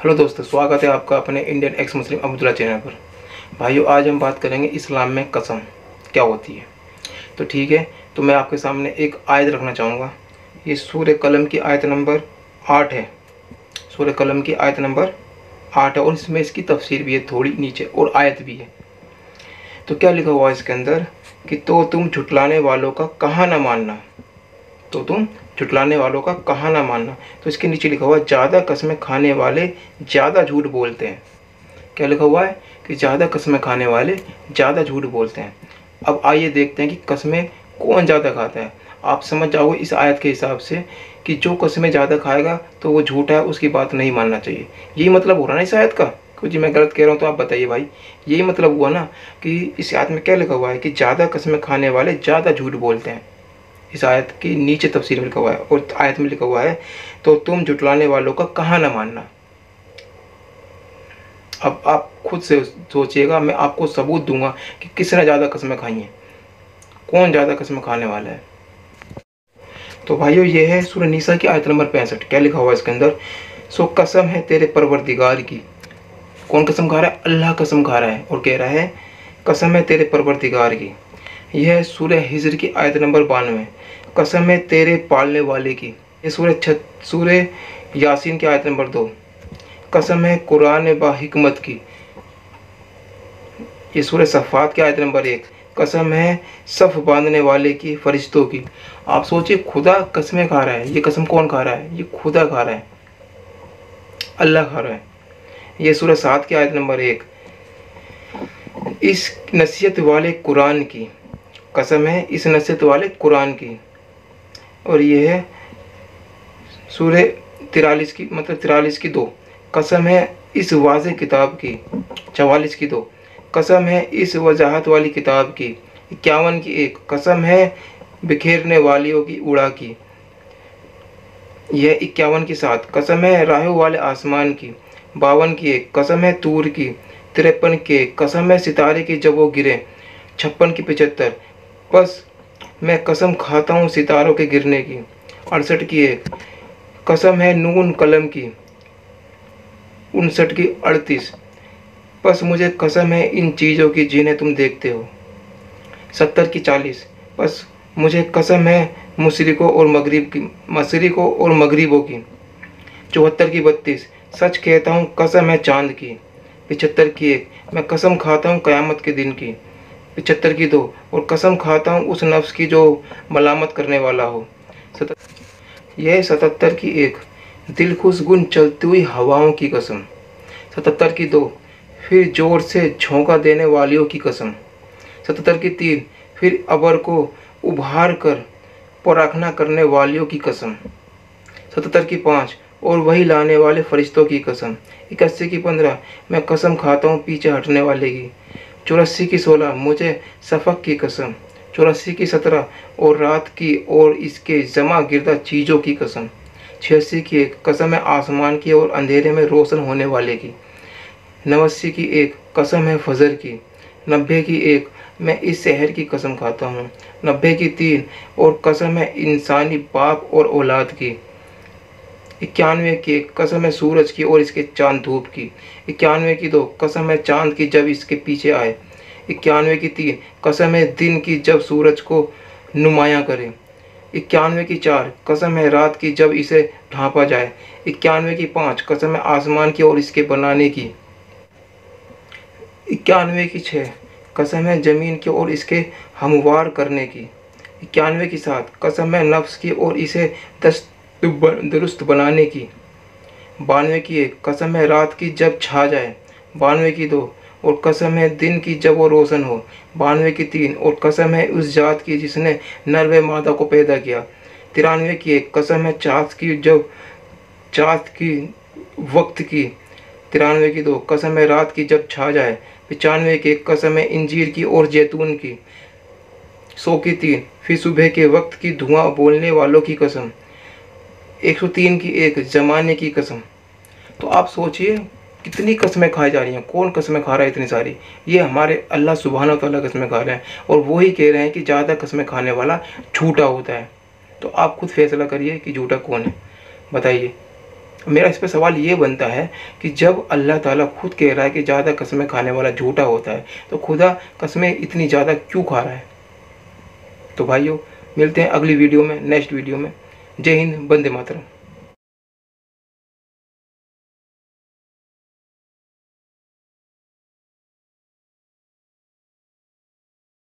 Hello दोस्तों, स्वागत है आपका अपने इंडियन एक्स मुस्लिम अब्दुल्ला चैनल पर। भाइयों, आज हम बात करेंगे इस्लाम में कसम क्या होती है। तो ठीक है, तो मैं आपके सामने एक आयत रखना चाहूँगा। ये सूरह कलम की आयत नंबर 8 है। सूरह कलम की आयत नंबर 8 है और इसमें इसकी तफसीर भी है थोड़ी नीचे और आयत भी है। तो क्या लिखा हुआ है इसके अंदर कि तो तुम झुटलाने वालों का कहा ना मानना। तो तुम झुटलाने वालों का कहा ना मानना। तो इसके नीचे लिखा हुआ है ज़्यादा कस्में खाने वाले ज़्यादा झूठ बोलते हैं। क्या लिखा हुआ है कि ज़्यादा कस्में खाने वाले ज़्यादा झूठ बोलते हैं। अब आइए देखते हैं कि कस्में कौन ज़्यादा खाता है। आप समझ जाओगे इस आयत के हिसाब से कि जो कस्में ज़्यादा खाएगा तो वो झूठा है, उसकी बात नहीं मानना चाहिए। यही मतलब हो रहा ना इस आयत का। कुछ मैं गलत कह रहा हूँ तो आप बताइए भाई। यही मतलब हुआ ना कि इस आयत में क्या लिखा हुआ है कि ज़्यादा कस्में खाने वाले ज़्यादा झूठ बोलते हैं। इस आयत के नीचे तफसीर में लिखा हुआ है और आयत में लिखा हुआ है तो तुम झुटलाने वालों का कहा ना मानना। अब आप खुद से सोचिएगा, मैं आपको सबूत दूंगा कि किसने ज़्यादा कस्में खाई हैं, कौन ज़्यादा कस्में खाने वाला है। तो भाइयों, ये है सूरह निसा की आयत नंबर 65। क्या लिखा हुआ है इसके अंदर? सो कसम है तेरे परवरदिगार की। कौन कसम खा रहा है? अल्लाह कसम खा रहा है और कह रहा है कसम है तेरे परवरदिगार की। यह है सूरह हिज्र की आयत नंबर 92। कसम है तेरे पालने वाले की। ये सूरह यासीन की आयत नंबर 2। कसम है कुरान बा हिकमत की। ये सूरह सफ़ात की आयत नंबर 1। कसम है सफ़ बांधने वाले की, फरिश्तों की। आप सोचिए, खुदा कसमें खा रहा है। ये कसम कौन खा रहा है? ये खुदा खा रहा है, अल्लाह खा रहा है। ये सूरह 7 की आयत नंबर 1। इस नसीहत वाले कुरान की। कसम है इस नसीहत वाले कुरान की। और ये है सूरह 43 की, मतलब 43 की 2। कसम है इस वाज़े किताब की। 44 की 2। कसम है इस वजाहत वाली किताब की। 51 की 1। कसम है बिखेरने वालियों की उड़ा की। यह 51 की 7। कसम है राहों वाले आसमान की। 52 की 1। कसम है तूर की। 53 की 1। कसम है सितारे की जब वो गिरे। 56 की 75। बस मैं कसम खाता हूँ सितारों के गिरने की। 68 की 1। कसम है नून कलम की। 59 की 38। बस मुझे कसम है इन चीज़ों की जिन्हें तुम देखते हो। 70 की 40। बस मुझे कसम है मशरिकों और मगरिबों की। 74 की 32। सच कहता हूँ कसम है चांद की। 75 की 1। मैं कसम खाता हूँ क़यामत के दिन की। 75 की 2। और कसम खाता हूँ उस नफ्स की जो मलामत करने वाला हो। यह 77 की 1। दिल खुशगुन चलती हुई हवाओं की कसम। 77 की 2। फिर जोर से झोंका देने वालियों की कसम। 77 की 3। फिर अबर को उभार कर पराखना करने वालियों की कसम। 77 की 5। और वही लाने वाले फरिश्तों की कसम। 81 की 15। मैं कसम खाता हूँ पीछे हटने वाले की। 84 की 16। मुझे सफ़क की कसम। 84 की 17। और रात की और इसके जमा गिरदा चीज़ों की कसम। 86 की 1। कसम है आसमान की और अंधेरे में रोशन होने वाले की। 89 की 1। कसम है फजर की। 90 की 1। मैं इस शहर की कसम खाता हूँ। 90 की 3। और कसम है इंसानी बाप और औलाद की। 91 की 1। कसम है सूरज की और इसके चांद धूप की। 91 की 2। कसम है चांद की जब इसके पीछे आए। 91 की 3। कसम है दिन की जब सूरज को नुमायां करे। 91 की 4। कसम है रात की जब इसे ढांपा जाए। 91 की 5। कसम है आसमान की और इसके बनाने की। 91 की 6। कसम है ज़मीन की और इसके हमवार करने की। 91 की 7। कसम है नफ्स की और इसे दुरुस्त बनाने की। 92 की 1। कसम है रात की जब छा जाए। 92 की 2। और कसम है दिन की जब वो रोशन हो। 92 की 3। और कसम है उस जात की जिसने नर व मादा को पैदा किया। 93 की 1। कसम है चाँद की वक्त की। 93 की 2। कसम है रात की जब छा जाए। 95 की 1। कसम है इंजीर की और जैतून की। 100 की 3। फिर सुबह के वक्त की धुआं बोलने वालों की कसम। 103 की 1। जमाने की कसम। तो आप सोचिए कितनी कस्में खाई जा रही हैं। कौन कस्में खा रहा है इतनी सारी? ये हमारे अल्लाह सुब्हानहू तआला कस्में खा रहे हैं और वो ही कह रहे हैं कि ज़्यादा कस्में खाने वाला झूठा होता है। तो आप खुद फैसला करिए कि झूठा कौन है, बताइए। मेरा इस पर सवाल ये बनता है कि जब अल्लाह ताला खुद कह रहा है कि ज़्यादा कस्में खाने वाला झूठा होता है, तो खुदा कस्में इतनी ज़्यादा क्यों खा रहा है? तो भाइयों, मिलते हैं अगली वीडियो में, नेक्स्ट वीडियो में। जय हिंद, वंदे मातरम।